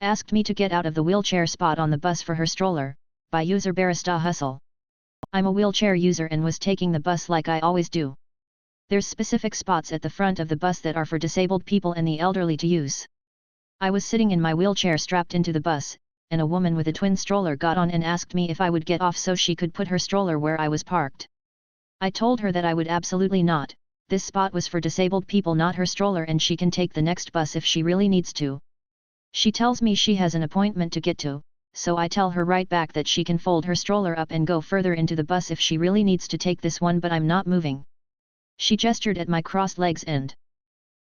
Asked me to get out of the wheelchair spot on the bus for her stroller, by user Barista Hustle. I'm a wheelchair user and was taking the bus like I always do. There's specific spots at the front of the bus that are for disabled people and the elderly to use. I was sitting in my wheelchair strapped into the bus, and a woman with a twin stroller got on and asked me if I would get off so she could put her stroller where I was parked. I told her that I would absolutely not. This spot was for disabled people, not her stroller, and she can take the next bus if she really needs to. She tells me she has an appointment to get to, so I tell her right back that she can fold her stroller up and go further into the bus if she really needs to take this one, but I'm not moving. She gestured at my crossed legs and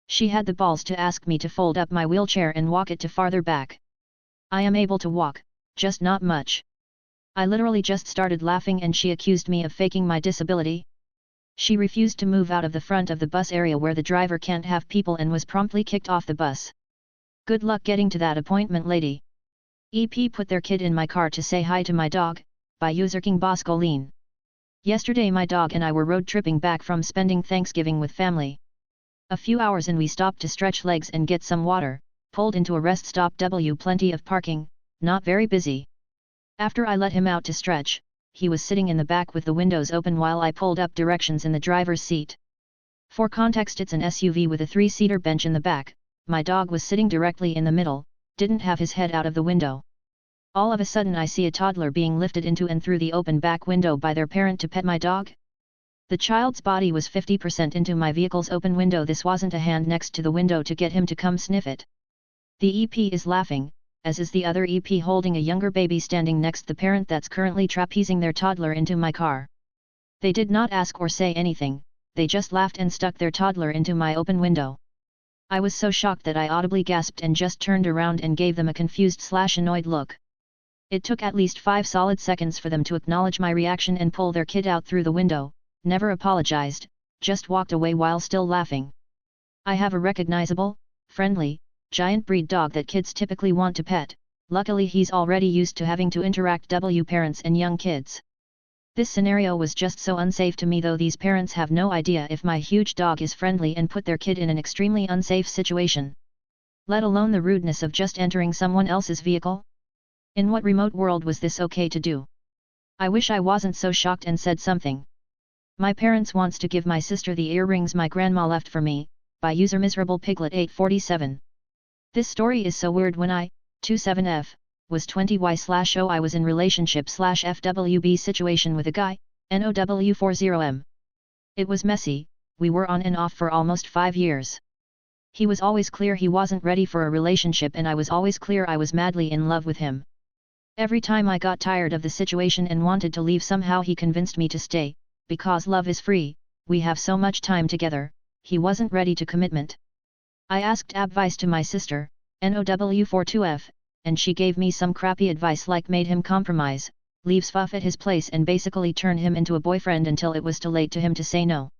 she had the balls to ask me to fold up my wheelchair and walk it to farther back. I am able to walk, just not much. I literally just started laughing and she accused me of faking my disability. She refused to move out of the front of the bus area where the driver can't have people and was promptly kicked off the bus. Good luck getting to that appointment, lady. EP put their kid in my car to say hi to my dog, by user King Boscoline. Yesterday my dog and I were road tripping back from spending Thanksgiving with family. A few hours in we stopped to stretch legs and get some water, pulled into a rest stop. Plenty of parking, not very busy. After I let him out to stretch, he was sitting in the back with the windows open while I pulled up directions in the driver's seat. For context, it's an SUV with a 3-seater bench in the back. My dog was sitting directly in the middle, didn't have his head out of the window. All of a sudden I see a toddler being lifted into and through the open back window by their parent to pet my dog. The child's body was 50% into my vehicle's open window. This wasn't a hand next to the window to get him to come sniff it. The EP is laughing, as is the other EP holding a younger baby standing next the parent that's currently trapezing their toddler into my car. They did not ask or say anything, they just laughed and stuck their toddler into my open window. I was so shocked that I audibly gasped and just turned around and gave them a confused/annoyed look. It took at least 5 solid seconds for them to acknowledge my reaction and pull their kid out through the window, never apologized, just walked away while still laughing. I have a recognizable, friendly, giant breed dog that kids typically want to pet. Luckily he's already used to having to interact with parents and young kids. This scenario was just so unsafe to me, though these parents have no idea if my huge dog is friendly and put their kid in an extremely unsafe situation. Let alone the rudeness of just entering someone else's vehicle? In what remote world was this okay to do? I wish I wasn't so shocked and said something. My parents wants to give my sister the earrings my grandma left for me, by user Miserable Piglet 847. This story is so weird. When I, 27F, was 20y/0 I was in relationship/FWB situation with a guy, NOW40M. It was messy, we were on and off for almost 5 years. He was always clear he wasn't ready for a relationship and I was always clear I was madly in love with him. Every time I got tired of the situation and wanted to leave, somehow he convinced me to stay, because love is free, we have so much time together. He wasn't ready to commitment. I asked advice to my sister, NOW42F, and she gave me some crappy advice like made him compromise, leave Sfuff at his place and basically turn him into a boyfriend until it was too late to him to say no.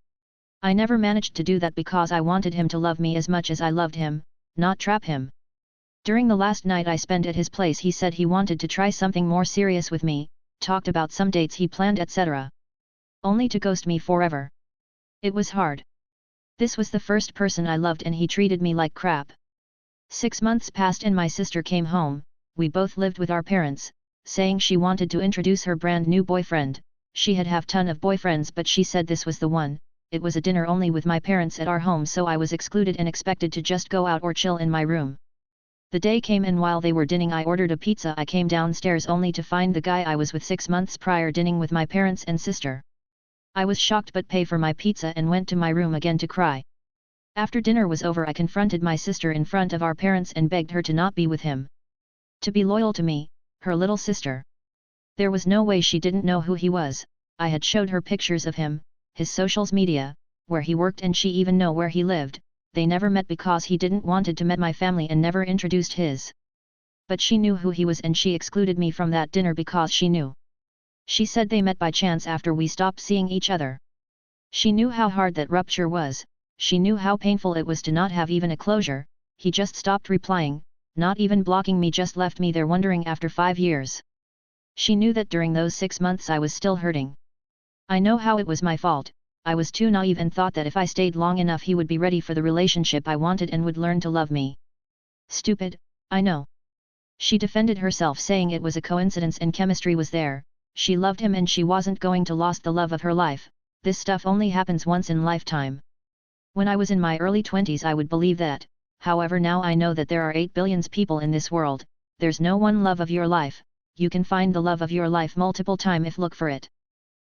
I never managed to do that because I wanted him to love me as much as I loved him, not trap him. During the last night I spent at his place he said he wanted to try something more serious with me, talked about some dates he planned etc. Only to ghost me forever. It was hard. This was the first person I loved and he treated me like crap. 6 months passed and my sister came home. We both lived with our parents, saying she wanted to introduce her brand new boyfriend. She had have ton of boyfriends but she said this was the one. It was a dinner only with my parents at our home, so I was excluded and expected to just go out or chill in my room. The day came and while they were dinning I ordered a pizza. I came downstairs only to find the guy I was with 6 months prior dinning with my parents and sister. I was shocked but paid for my pizza and went to my room again to cry. After dinner was over I confronted my sister in front of our parents and begged her to not be with him. To be loyal to me, her little sister. There was no way she didn't know who he was. I had showed her pictures of him, his socials media, where he worked, and she even know where he lived. They never met because he didn't wanted to met my family and never introduced his. But she knew who he was and she excluded me from that dinner because she knew. She said they met by chance after we stopped seeing each other. She knew how hard that rupture was. She knew how painful it was to not have even a closure. He just stopped replying, not even blocking me, just left me there wondering after 5 years. She knew that during those 6 months I was still hurting. I know how it was my fault. I was too naive and thought that if I stayed long enough he would be ready for the relationship I wanted and would learn to love me. Stupid, I know. She defended herself saying it was a coincidence and chemistry was there, she loved him and she wasn't going to lose the love of her life, this stuff only happens once in lifetime. When I was in my early 20s I would believe that, however now I know that there are 8 billion people in this world, there's no one love of your life, you can find the love of your life multiple times if look for it.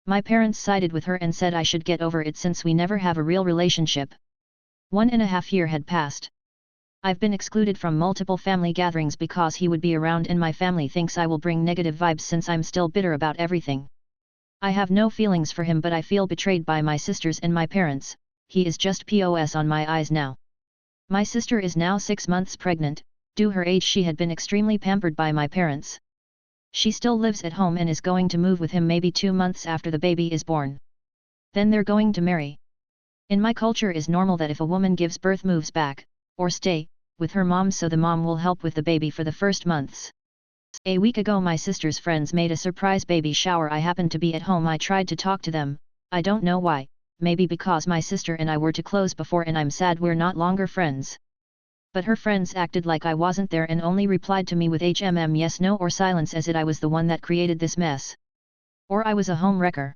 My parents sided with her and said I should get over it since we never have a real relationship. 1.5 years had passed. I've been excluded from multiple family gatherings because he would be around and my family thinks I will bring negative vibes since I'm still bitter about everything. I have no feelings for him but I feel betrayed by my sisters and my parents, he is just POS on my eyes now. My sister is now 6 months pregnant, due her age she had been extremely pampered by my parents. She still lives at home and is going to move with him maybe 2 months after the baby is born. Then they're going to marry. In my culture is normal that if a woman gives birth moves back, or stay, with her mom so the mom will help with the baby for the first months. A week ago my sister's friends made a surprise baby shower. I happened to be at home. I tried to talk to them, I don't know why, maybe because my sister and I were too close before and I'm sad we're not longer friends. But her friends acted like I wasn't there and only replied to me with yes no or silence as it I was the one that created this mess. Or I was a home wrecker.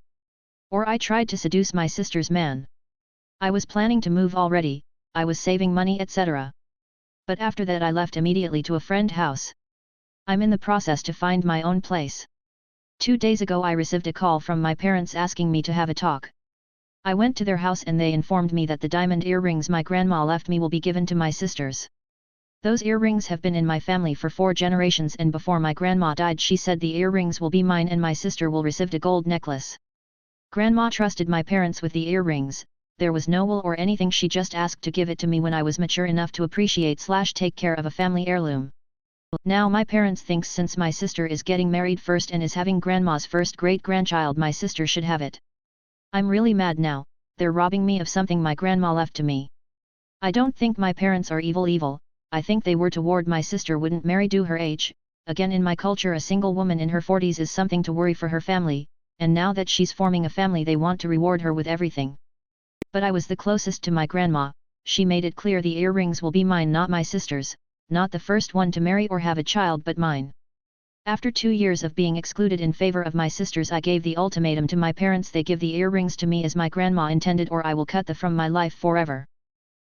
Or I tried to seduce my sister's man. I was planning to move already, I was saving money etc. But after that I left immediately to a friend's house. I'm in the process to find my own place. 2 days ago I received a call from my parents asking me to have a talk. I went to their house and they informed me that the diamond earrings my grandma left me will be given to my sisters. Those earrings have been in my family for 4 generations and before my grandma died she said the earrings will be mine and my sister will receive a gold necklace. Grandma trusted my parents with the earrings, there was no will or anything, she just asked to give it to me when I was mature enough to appreciate/take care of a family heirloom. Now my parents think since my sister is getting married first and is having grandma's first great-grandchild my sister should have it. I'm really mad now, they're robbing me of something my grandma left to me. I don't think my parents are evil, I think they were toward my sister wouldn't marry due her age. Again in my culture a single woman in her 40s is something to worry for her family, and now that she's forming a family they want to reward her with everything. But I was the closest to my grandma, she made it clear the earrings will be mine not my sister's, not the first one to marry or have a child but mine. After 2 years of being excluded in favor of my sisters I gave the ultimatum to my parents, they give the earrings to me as my grandma intended or I will cut them from my life forever.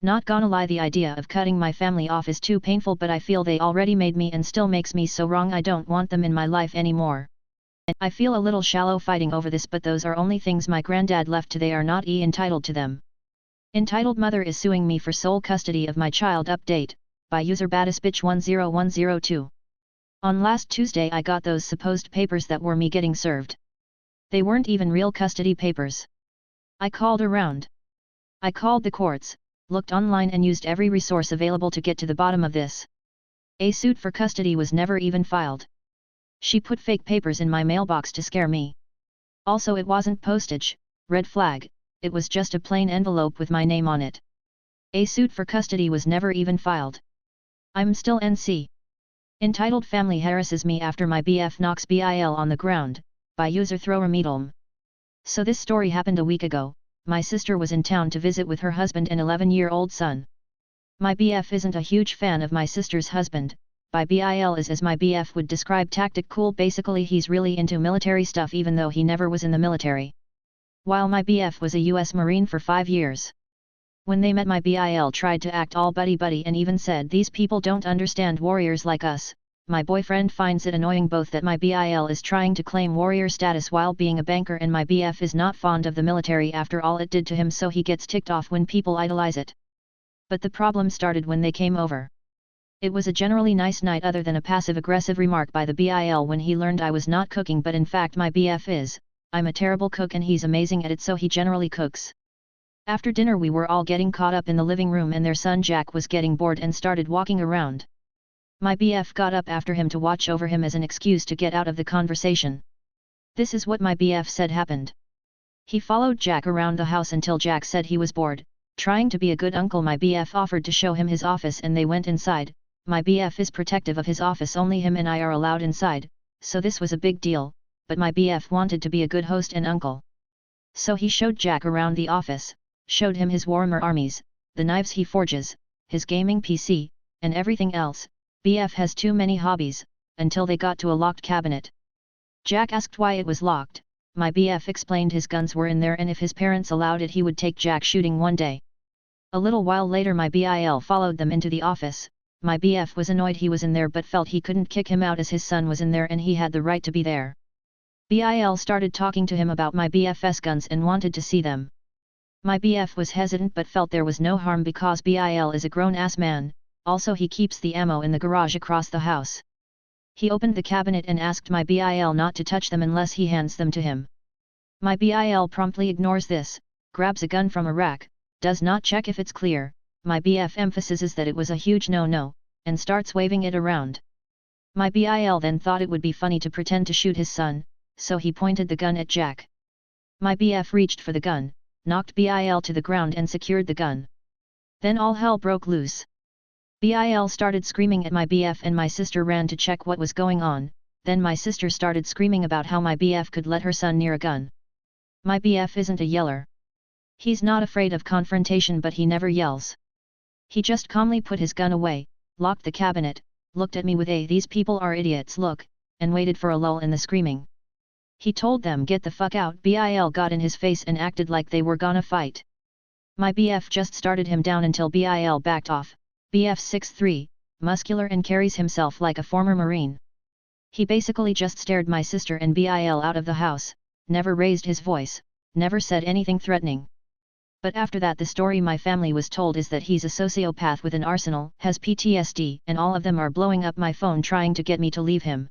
Not gonna lie, the idea of cutting my family off is too painful but I feel they already made me and still makes me so wrong. I don't want them in my life anymore. I feel a little shallow fighting over this but those are only things my granddad left to, they are not entitled to them. Entitled mother is suing me for sole custody of my child. Update, by user Badisbitch10102. On last Tuesday I got those supposed papers that were me getting served. They weren't even real custody papers. I called around. I called the courts, looked online and used every resource available to get to the bottom of this. A suit for custody was never even filed. She put fake papers in my mailbox to scare me. Also it wasn't postage, red flag, it was just a plain envelope with my name on it. A suit for custody was never even filed. I'm still NC. Entitled family harasses me after my BF knocks BIL on the ground, by user Throwermeedolm. So this story happened a week ago. My sister was in town to visit with her husband and 11-year-old son. My BF isn't a huge fan of my sister's husband, by BIL is as my BF would describe tactic cool, basically he's really into military stuff even though he never was in the military. While my BF was a US Marine for 5 years. When they met my BIL tried to act all buddy-buddy and even said these people don't understand warriors like us. My boyfriend finds it annoying both that my BIL is trying to claim warrior status while being a banker and my BF is not fond of the military after all it did to him, so he gets ticked off when people idolize it. But the problem started when they came over. It was a generally nice night other than a passive-aggressive remark by the BIL when he learned I was not cooking, but in fact my BF is. I'm a terrible cook and he's amazing at it, so he generally cooks. After dinner we were all getting caught up in the living room and their son Jack was getting bored and started walking around. My BF got up after him to watch over him as an excuse to get out of the conversation. This is what my BF said happened. He followed Jack around the house until Jack said he was bored. Trying to be a good uncle, my BF offered to show him his office and they went inside. My BF is protective of his office, only him and I are allowed inside, so this was a big deal, but my BF wanted to be a good host and uncle. So he showed Jack around the office, showed him his Warhammer armies, the knives he forges, his gaming PC, and everything else. BF has too many hobbies, until they got to a locked cabinet. Jack asked why it was locked. My BF explained his guns were in there and if his parents allowed it he would take Jack shooting one day. A little while later my BIL followed them into the office. My BF was annoyed he was in there but felt he couldn't kick him out as his son was in there and he had the right to be there. BIL started talking to him about my BF's guns and wanted to see them. My BF was hesitant but felt there was no harm because BIL is a grown-ass man, also he keeps the ammo in the garage across the house. He opened the cabinet and asked my BIL not to touch them unless he hands them to him. My BIL promptly ignores this, grabs a gun from a rack, does not check if it's clear, my BF emphasizes that it was a huge no-no, and starts waving it around. My BIL then thought it would be funny to pretend to shoot his son, so he pointed the gun at Jack. My BF reached for the gun, knocked BIL to the ground and secured the gun. Then all hell broke loose. BIL started screaming at my BF and my sister ran to check what was going on, then my sister started screaming about how my BF could let her son near a gun. My BF isn't a yeller. He's not afraid of confrontation but he never yells. He just calmly put his gun away, locked the cabinet, looked at me with a "these people are idiots" look, and waited for a lull in the screaming. He told them get the fuck out. BIL got in his face and acted like they were gonna fight. My BF just started him down until BIL backed off. BF 6'3", muscular and carries himself like a former Marine. He basically just stared my sister and BIL out of the house, never raised his voice, never said anything threatening. But after that the story my family was told is that he's a sociopath with an arsenal, has PTSD, and all of them are blowing up my phone trying to get me to leave him.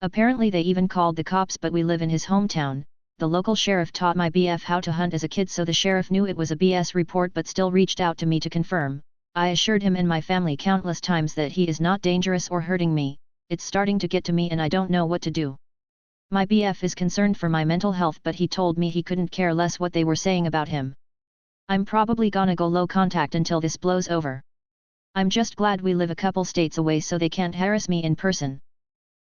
Apparently they even called the cops but we live in his hometown. The local sheriff taught my BF how to hunt as a kid so the sheriff knew it was a BS report but still reached out to me to confirm. I assured him and my family countless times that he is not dangerous or hurting me. It's starting to get to me and I don't know what to do. My BF is concerned for my mental health but he told me he couldn't care less what they were saying about him. I'm probably gonna go low contact until this blows over. I'm just glad we live a couple states away so they can't harass me in person.